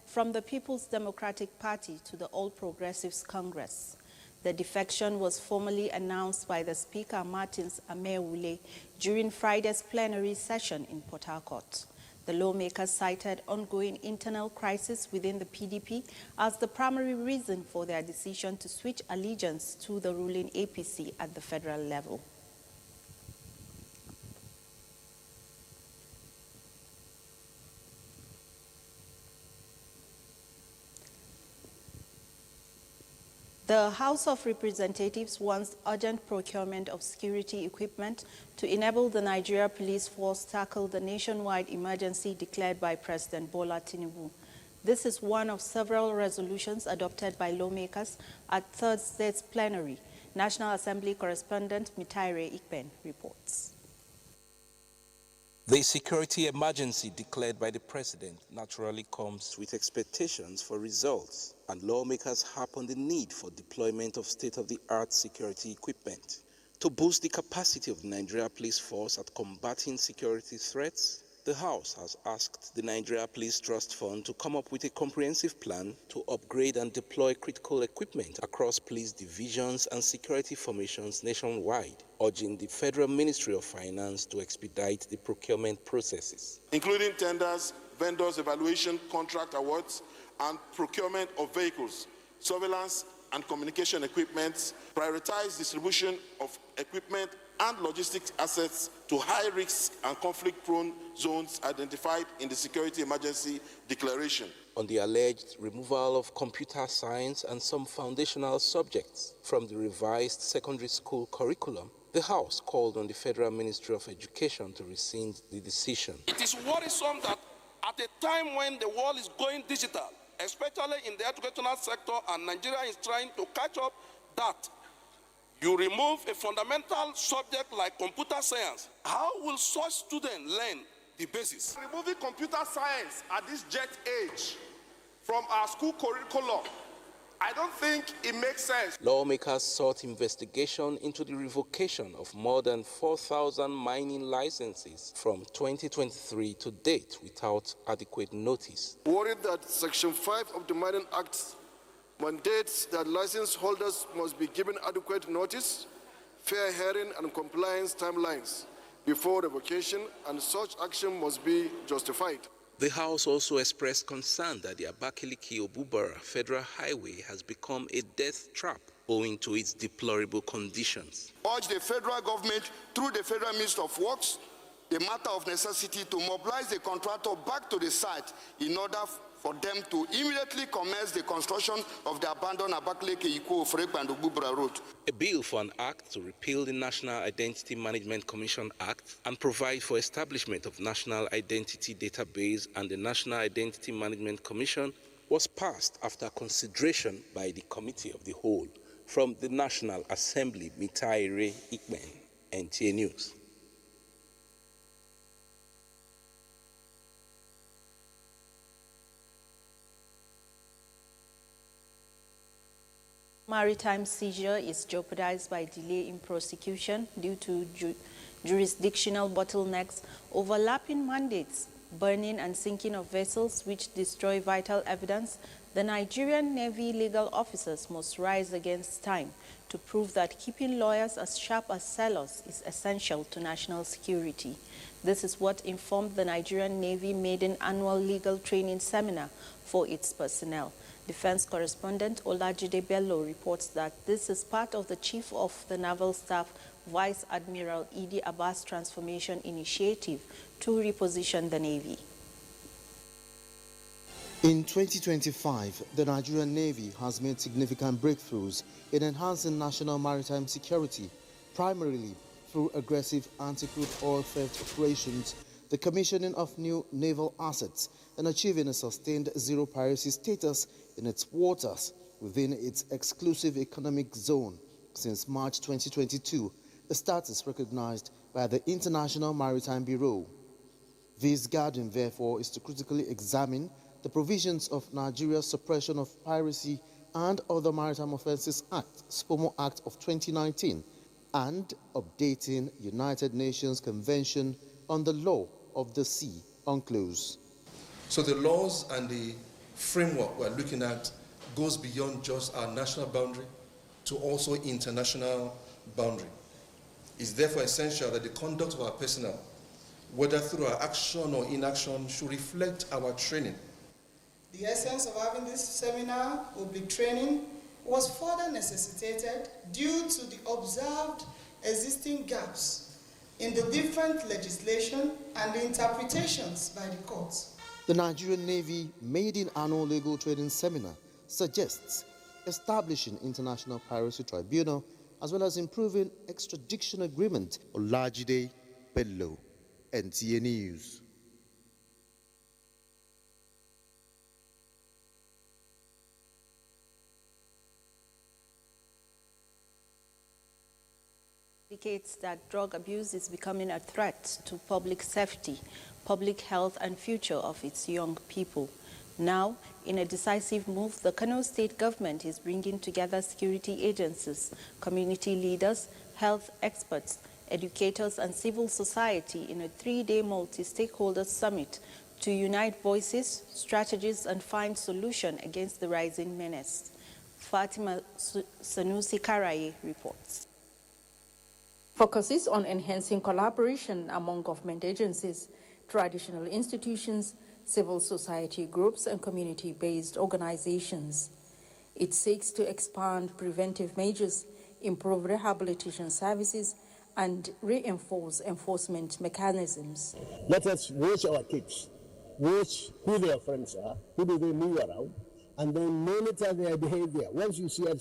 from the People's Democratic Party to the All Progressives Congress. The defection was formally announced by the Speaker Martins Amewule during Friday's plenary session in Port Harcourt. The lawmakers cited ongoing internal crisis within the PDP as the primary reason for their decision to switch allegiance to the ruling APC at the federal level. The House of Representatives wants urgent procurement of security equipment to enable the Nigeria Police Force tackle the nationwide emergency declared by President Bola Tinubu. This is one of several resolutions adopted by lawmakers at Thursday's plenary. National Assembly correspondent Mitaire Ikpen reports. The security emergency declared by the president naturally comes with expectations for results, and lawmakers harp on the need for deployment of state-of-the-art security equipment. To boost the capacity of the Nigeria Police Force at combating security threats, the House has asked the Nigeria Police Trust Fund to come up with a comprehensive plan to upgrade and deploy critical equipment across police divisions and security formations nationwide, urging the Federal Ministry of Finance to expedite the procurement processes, including tenders, vendors evaluation, contract awards, and procurement of vehicles, surveillance and communication equipment, prioritize distribution of equipment and logistics assets to high-risk and conflict-prone zones identified in the Security Emergency Declaration. On the alleged removal of computer science and some foundational subjects from the revised secondary school curriculum, the House called on the Federal Ministry of Education to rescind the decision. It is worrisome that at a time when the world is going digital, especially in the educational sector, and Nigeria is trying to catch up, that you remove a fundamental subject like computer science. How will such students learn the basis? Removing computer science at this jet age from our school curriculum, I don't think it makes sense. Lawmakers sought investigation into the revocation of more than 4,000 mining licenses from 2023 to date without adequate notice. Worried that Section 5 of the Mining Act mandates that license holders must be given adequate notice, fair hearing and compliance timelines before revocation, and such action must be justified. The House also expressed concern that the Abakaliki-Obubara Federal Highway has become a death trap owing to its deplorable conditions. Urge the federal government, through the Federal Minister of Works, the matter of necessity to mobilize the contractor back to the site in order for them to immediately commence the construction of the abandoned Abakaliki-Iko-Ofrek and Obubara Road. A bill for an act to repeal the National Identity Management Commission Act and provide for establishment of National Identity Database and the National Identity Management Commission was passed after consideration by the Committee of the Whole. From the National Assembly, Mitaire Ikpen, NTA News. Maritime seizure is jeopardized by delay in prosecution due to jurisdictional bottlenecks, overlapping mandates, burning and sinking of vessels which destroy vital evidence. The Nigerian Navy legal officers must rise against time to prove that keeping lawyers as sharp as sailors is essential to national security. This is what informed the Nigerian Navy maiden annual legal training seminar for its personnel. Defense correspondent Olajide Bello reports that this is part of the Chief of the Naval Staff, Vice Admiral Idi Abbas transformation initiative to reposition the Navy. In 2025, the Nigerian Navy has made significant breakthroughs in enhancing national maritime security, primarily through aggressive anti-crude oil theft operations, the commissioning of new naval assets, and achieving a sustained zero piracy status in its waters within its exclusive economic zone since March 2022, a status recognized by the International Maritime Bureau. This guardian, therefore, is to critically examine the provisions of Nigeria's Suppression of Piracy and Other Maritime Offences Act, SPOMO Act of 2019, and updating United Nations Convention on the Law of the Sea, UNCLOS. So the laws and the framework we're looking at goes beyond just our national boundary to also international boundary. It's therefore essential that the conduct of our personnel, whether through our action or inaction, should reflect our training. The essence of having this seminar, public training, was further necessitated due to the observed existing gaps in the different legislation and the interpretations by the courts. The Nigerian Navy maiden annual legal training seminar suggests establishing International Piracy Tribunal as well as improving extradition agreement. Olajide Bello, NTA News. Indicates that drug abuse is becoming a threat to public safety, public health and future of its young people. Now, in a decisive move, the Kano State government is bringing together security agencies, community leaders, health experts, educators and civil society in a 3-day multi-stakeholder summit to unite voices, strategies and find solutions against the rising menace. Fatima Sanusi Karaye reports. Focuses on enhancing collaboration among government agencies, traditional institutions, civil society groups, and community-based organizations. It seeks to expand preventive measures, improve rehabilitation services, and reinforce enforcement mechanisms. Let us watch our kids, watch who their friends are, who do they move around, and then monitor their behavior. Once you see a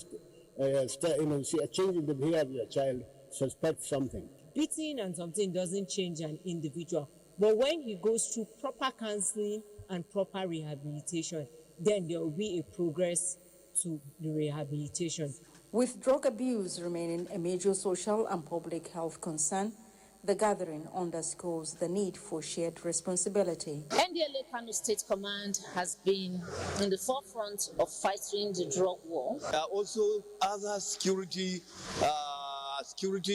change in the behavior of your child, suspect something. Beating and something doesn't change an individual, but when he goes through proper counseling and proper rehabilitation, then there will be a progress to the rehabilitation. With drug abuse remaining a major social and public health concern, the gathering underscores the need for shared responsibility. NDLA Kano State Command has been in the forefront of fighting the drug war. There are also other security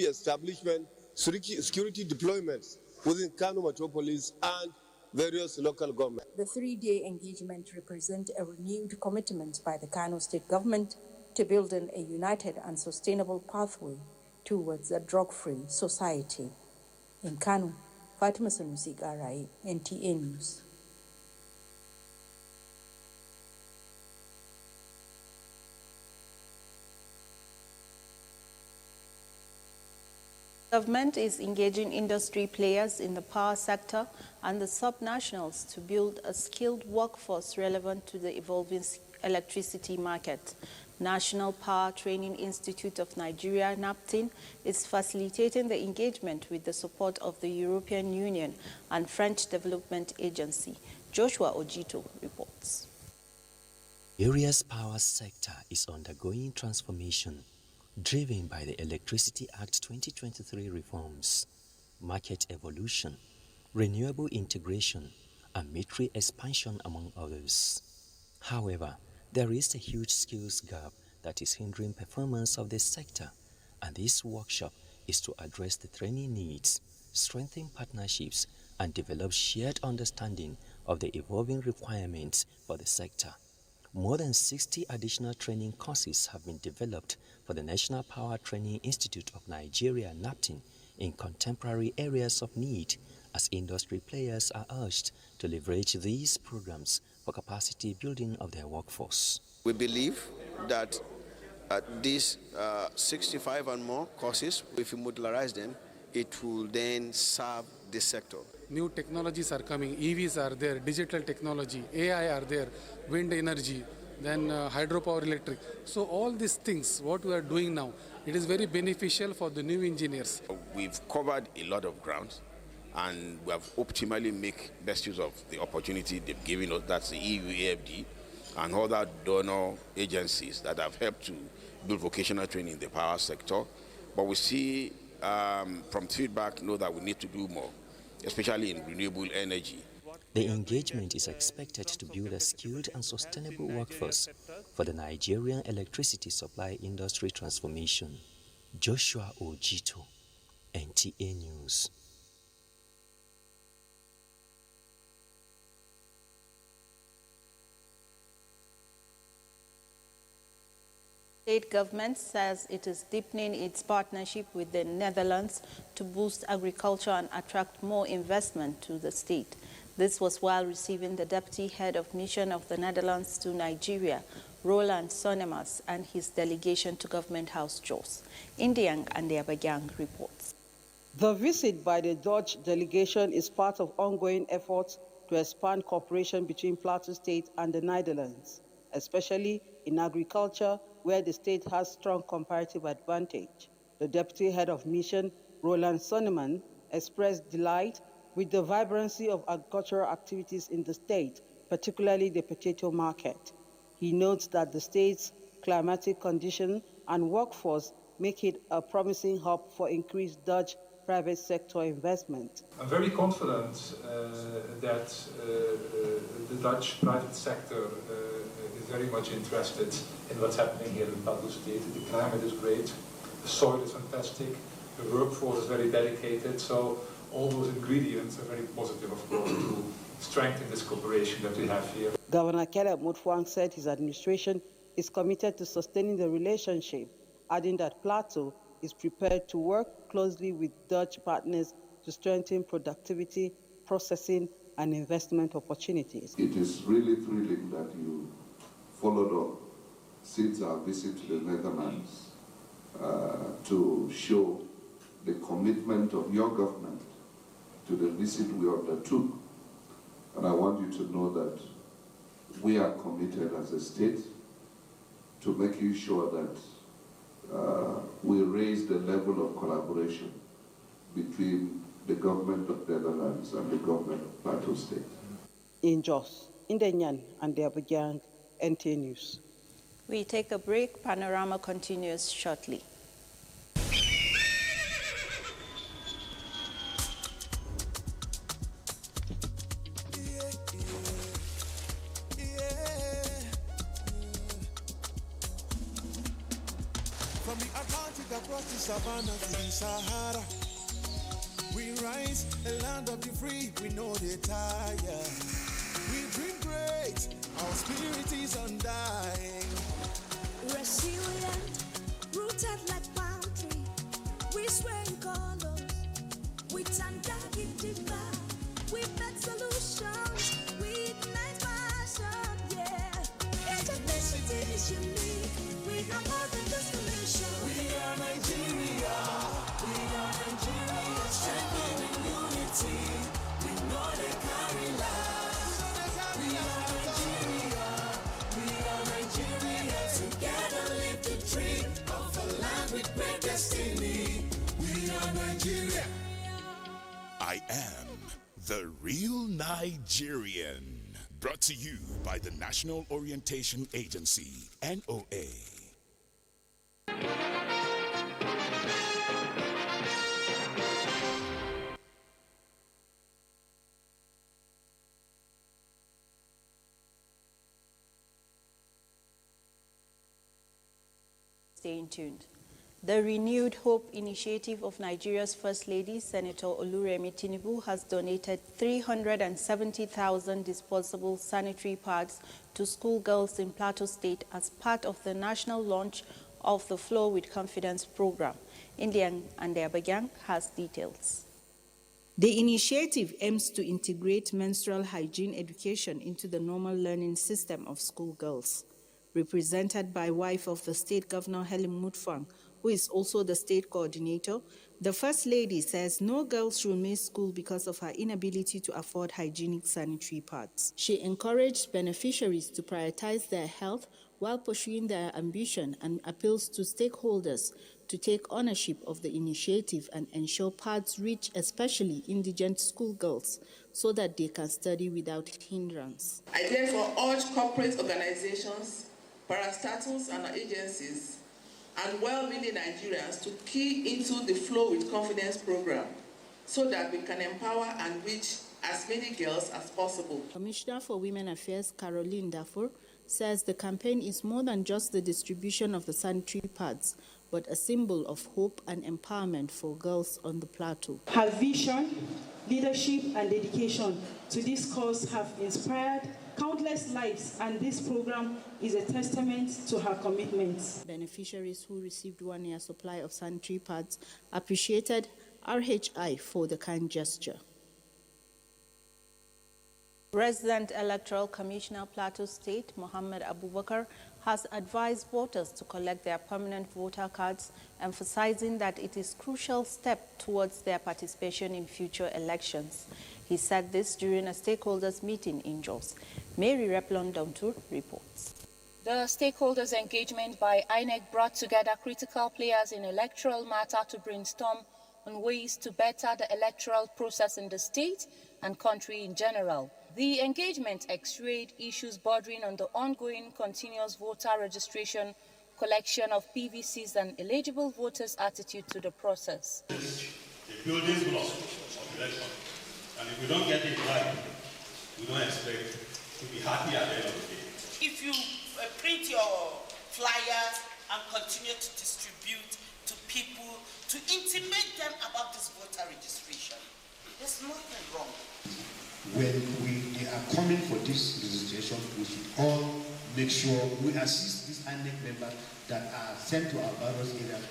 establishment, security deployments within Kano Metropolis and various local governments. The 3-day engagement represents a renewed commitment by the Kano State government to building a united and sustainable pathway towards a drug-free society. In Kano, Fatima Sanusi Garai, NTA News. Government is engaging industry players in the power sector and the subnationals to build a skilled workforce relevant to the evolving electricity market. National Power Training Institute of Nigeria, NAPTIN, is facilitating the engagement with the support of the European Union and French Development Agency. Joshua Ojito reports. Nigeria's power sector is undergoing transformation, driven by the Electricity Act 2023 reforms, market evolution, renewable integration, and military expansion, among others. However, there is a huge skills gap that is hindering performance of this sector, and this workshop is to address the training needs, strengthen partnerships, and develop shared understanding of the evolving requirements for the sector. More than 60 additional training courses have been developed for the National Power Training Institute of Nigeria, NAPTIN, in contemporary areas of need, as industry players are urged to leverage these programs for capacity building of their workforce. We believe that these 65 and more courses, if we modularize them, it will then serve this sector. New technologies are coming, EVs are there, digital technology, AI are there, wind energy, then hydropower electric. So all these things, what we are doing now, it is very beneficial for the new engineers. We've covered a lot of ground and we have optimally make best use of the opportunity they've given us. That's the EU AFD and other donor agencies that have helped to build vocational training in the power sector. But we see from feedback know that we need to do more, especially in renewable energy. The engagement is expected to build a skilled and sustainable workforce for the Nigerian electricity supply industry transformation. Joshua Ojito, NTA News. State government says it is deepening its partnership with the Netherlands to boost agriculture and attract more investment to the state. This was while receiving the deputy head of mission of the Netherlands to Nigeria, Roland Sonnemans, and his delegation to Government House Jos. Indiang and the Abagang reports. The visit by the Dutch delegation is part of ongoing efforts to expand cooperation between Plateau State and the Netherlands, especially in agriculture, where the state has strong comparative advantage. The deputy head of mission, Roland Sonnemans, expressed delight with the vibrancy of agricultural activities in the state, particularly the potato market. He notes that the state's climatic condition and workforce make it a promising hub for increased Dutch private sector investment. I'm very confident that the Dutch private sector is very much interested in what's happening here in Plateau State. The climate is great, the soil is fantastic, the workforce is very dedicated, so all those ingredients are very positive, of course, to strengthen this cooperation that we have here. Governor Caleb Mutfwang said his administration is committed to sustaining the relationship, adding that Plateau is prepared to work closely with Dutch partners to strengthen productivity, processing, and investment opportunities. It is really thrilling that you followed up since our visit to the Netherlands to show the commitment of your government to the visit we undertook. And I want you to know that we are committed as a state to making sure that we raise the level of collaboration between the government of the Netherlands and the government of Plateau State. In Jos, Indenyan and the Abuja, NT News. We take a break. Panorama continues shortly. From the Atlantic across the savannah to the Sahara, we rise, a land of the free, we know they tire. We dream great, our spirit is undying. Resilient, rooted like palm tree, we sway in colors, with undying divine, we bet solutions, we ignite passion, yeah. Ethnicity is unique, we have more than just a mission. We are Nigeria, strengthening unity, we know they carry lives. We are Nigeria, together live the dream of a land with great destiny. We are Nigeria. I am the real Nigerian. Brought to you by the National Orientation Agency, NOA. Stay tuned. The Renewed Hope Initiative of Nigeria's First Lady, Senator Oluremi Tinubu, has donated 370,000 disposable sanitary pads to schoolgirls in Plateau State as part of the national launch of the Flow with Confidence program. Indian and Abagang has details. The initiative aims to integrate menstrual hygiene education into the normal learning system of schoolgirls. Represented by wife of the state governor, Helen Mutfwang, who is also the state coordinator, the First Lady says no girl should miss school because of her inability to afford hygienic sanitary pads. She encouraged beneficiaries to prioritize their health while pursuing their ambition and appeals to stakeholders to take ownership of the initiative and ensure pads reach especially indigent schoolgirls so that they can study without hindrance. I therefore urge corporate organizations, parastatals and agencies, and well-meaning Nigerians to key into the Flow with Confidence program so that we can empower and reach as many girls as possible. Commissioner for Women Affairs, Caroline Dafour, says the campaign is more than just the distribution of the sanitary pads, but a symbol of hope and empowerment for girls on the plateau. Her vision, leadership, and dedication to this cause have inspired countless lives, and this program is a testament to her commitment. Beneficiaries who received 1-year supply of sanitary pads appreciated RHI for the kind gesture. Resident Electoral Commissioner Plateau State, Mohammed Abubakar, has advised voters to collect their permanent voter cards, emphasizing that it is a crucial step towards their participation in future elections. He said this during a stakeholders meeting in Jos. Mary Replon-Domtur reports. The stakeholders engagement by INEC brought together critical players in electoral matter to brainstorm on ways to better the electoral process in the state and country in general. The engagement x-rayed issues bordering on the ongoing continuous voter registration, collection of PVCs and eligible voters' attitude to the process. The building block of election, and if we don't get it right, we don't expect to be happy at the end of the day. If you print your flyers and continue to distribute to people to intimate them about this voter registration, there's nothing wrong. When they are coming for this registration, we should all make sure we assist these INEC members that are sent to our various areas.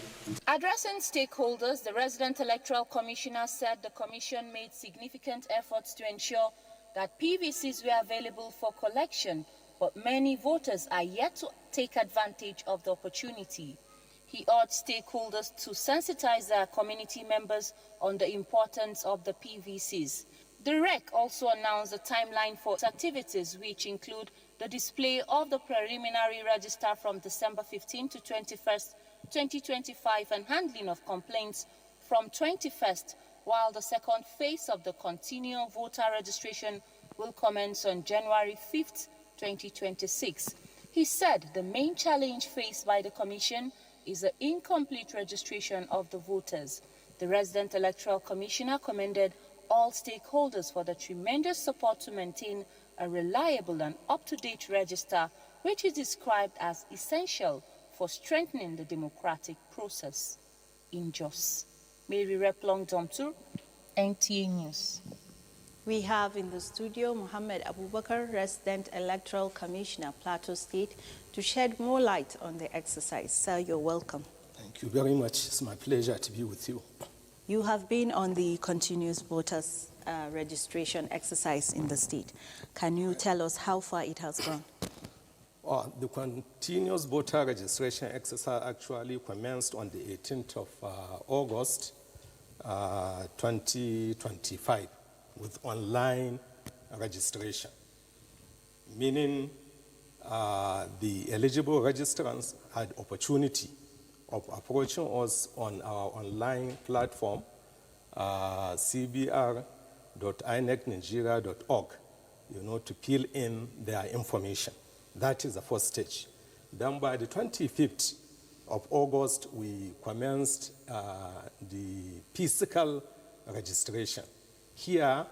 Addressing stakeholders, the resident electoral commissioner said the commission made significant efforts to ensure that PVCs were available for collection, but many voters are yet to take advantage of the opportunity. He urged stakeholders to sensitize their community members on the importance of the PVCs. The REC also announced a timeline for activities, which include the display of the preliminary register from December 15 to 21st, 2025, and handling of complaints from 21st, while the second phase of the continual voter registration will commence on January 5th, 2026. He said the main challenge faced by the Commission is the incomplete registration of the voters. The resident electoral commissioner commended all stakeholders for the tremendous support to maintain a reliable and up-to-date register, which is described as essential for strengthening the democratic process. In Jos, Mary Replong-Domtur, NTA News. We have in the studio Mohammed Abubakar, Resident Electoral Commissioner, Plateau State, to shed more light on the exercise. Sir, you're welcome. Thank you very much. It's my pleasure to be with you. You have been on the continuous voters registration exercise in the state. Can you tell us how far it has gone? The continuous voter registration exercise actually commenced on the 18th of August 2025 with online registration, meaning the eligible registrants had opportunity of approaching us on our online platform, cbr.inecnigeria.org, to fill in their information. That is the first stage. Then by the 25th of August, we commenced the physical registration. Here,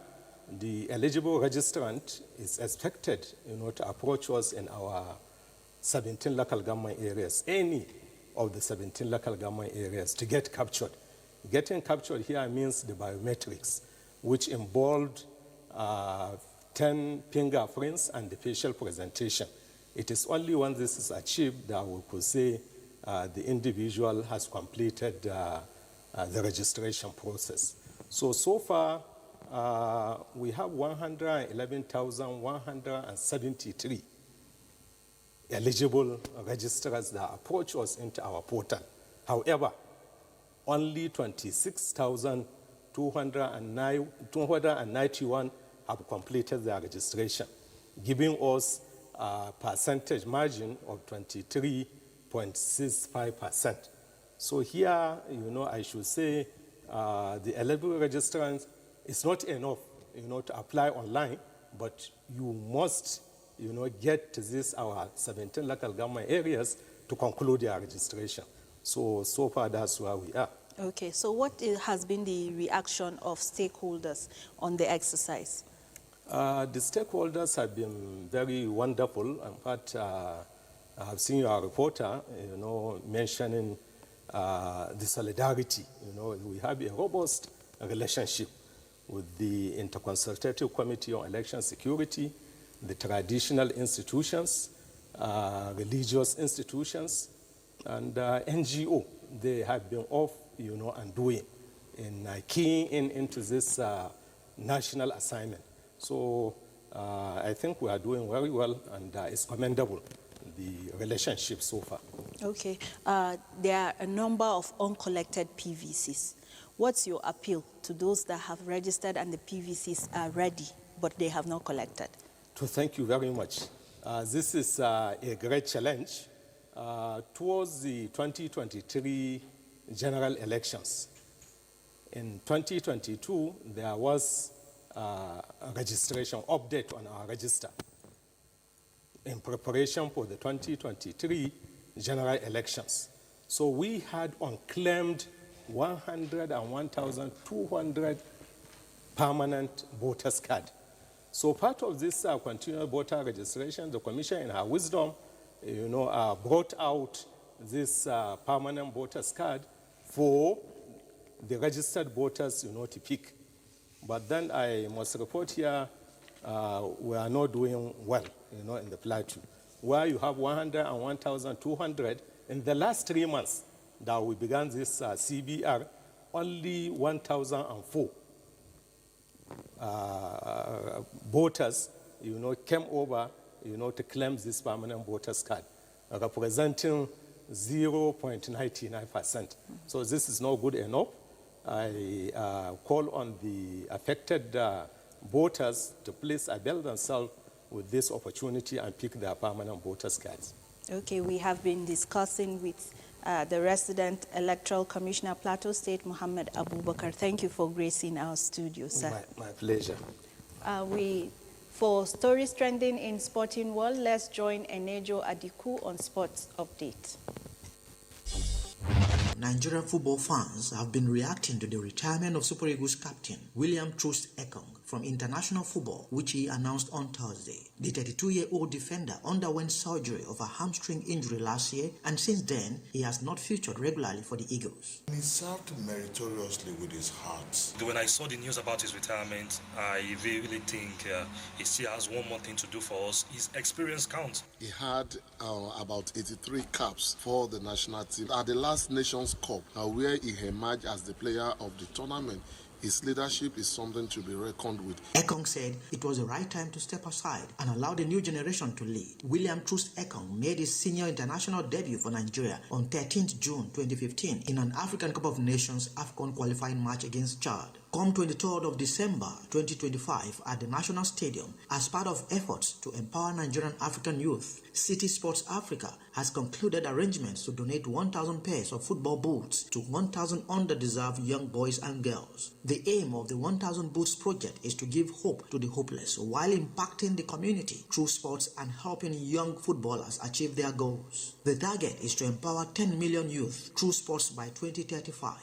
the eligible registrant is expected, to approach us in our 17 local government areas, any of the 17 local government areas, to get captured. Getting captured here means the biometrics, which involved 10 fingerprints and the facial presentation. It is only when this is achieved that we could say the individual has completed the registration process. So far, we have 111,173 eligible registrars that approach us into our portal. However, only 26,291 have completed their registration, giving us a percentage margin of 23.65%. So here, I should say the eligible registrants, it's not enough, to apply online, but you must, get to this, our 17 local government areas to conclude their registration. So far, that's where we are. Okay, so what has been the reaction of stakeholders on the exercise? The stakeholders have been very wonderful. In fact, I've seen your reporter, mentioning the solidarity. We have a robust relationship with the Interconsultative Committee on Election Security the traditional institutions, religious institutions, and NGO. They have been off, and doing in keying into this national assignment. So I think we are doing very well, and it's commendable, the relationship so far. Okay. There are a number of uncollected PVCs. What's your appeal to those that have registered and the PVCs are ready, but they have not collected? To thank you very much. This is a great challenge. Towards the 2023 general elections, in 2022, there was a registration update on our register in preparation for the 2023 general elections. So we had unclaimed 101,200 permanent voters card. So part of this continual voter registration, the Commission in her wisdom, brought out this permanent voters card for the registered voters, to pick. But then I must report here, we are not doing well, in the plateau, where you have 101,200. In the last 3 months that we began this CBR, only 1,004 voters, came over, to claim this permanent voters card, representing 0.99%. So this is not good enough. I call on the affected voters to please avail themselves with this opportunity and pick their permanent voters cards. Okay, we have been discussing with the resident electoral commissioner, Plateau State, Mohammed Abubakar. Thank you for gracing our studio, sir. My pleasure. For stories trending in sporting world, let's join Enejo Adiku on Sports Update. Nigerian football fans have been reacting to the retirement of Super Eagles captain William Troost Ekong from international football, which he announced on Thursday. The 32-year-old defender underwent surgery of a hamstring injury last year, and since then, he has not featured regularly for the Eagles. He served meritoriously with his heart. When I saw the news about his retirement, I really think he still has one more thing to do for us. His experience counts. He had about 83 caps for the national team. At the last Nations Cup, where he emerged as the player of the tournament, his leadership is something to be reckoned with. Ekong said it was the right time to step aside and allow the new generation to lead. William Troost Ekong made his senior international debut for Nigeria on 13th June 2015 in an African Cup of Nations AFCON qualifying match against Chad. Come 23rd of December 2025 at the National Stadium, as part of efforts to empower Nigerian African youth, City Sports Africa has concluded arrangements to donate 1,000 pairs of football boots to 1,000 underdeserved young boys and girls. The aim of the 1,000 Boots project is to give hope to the hopeless while impacting the community through sports and helping young footballers achieve their goals. The target is to empower 10 million youth through sports by 2035.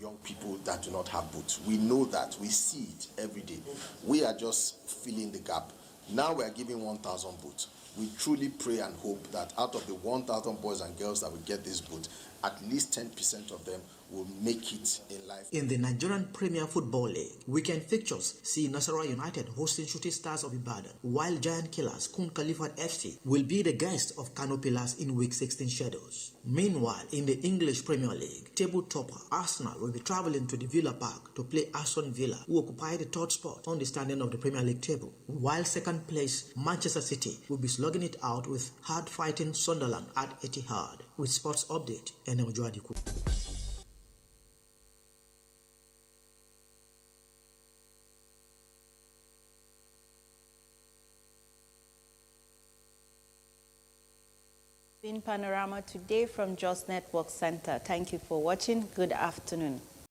Young people that do not have boots. We know that. We see it every day. We are just filling the gap. Now we are giving 1,000 boots. We truly pray and hope that out of the 1,000 boys and girls that will get these boots, at least 10% of them will make it in life. In the Nigerian Premier Football League, weekend fixtures see Nasarawa United hosting Shooting Stars of Ibadan, while Giant Killers Kun Khalifat FC will be the guests of Kano Pillars in Week 16 schedules. Meanwhile, in the English Premier League, table topper Arsenal will be travelling to the Villa Park to play Aston Villa, who occupy the third spot on the standing of the Premier League table, while second place Manchester City will be slugging it out with hard-fighting Sunderland at Etihad. With Sports Update, Enejo Adiku. In Panorama today from Jos Network Center. Thank you for watching. Good afternoon.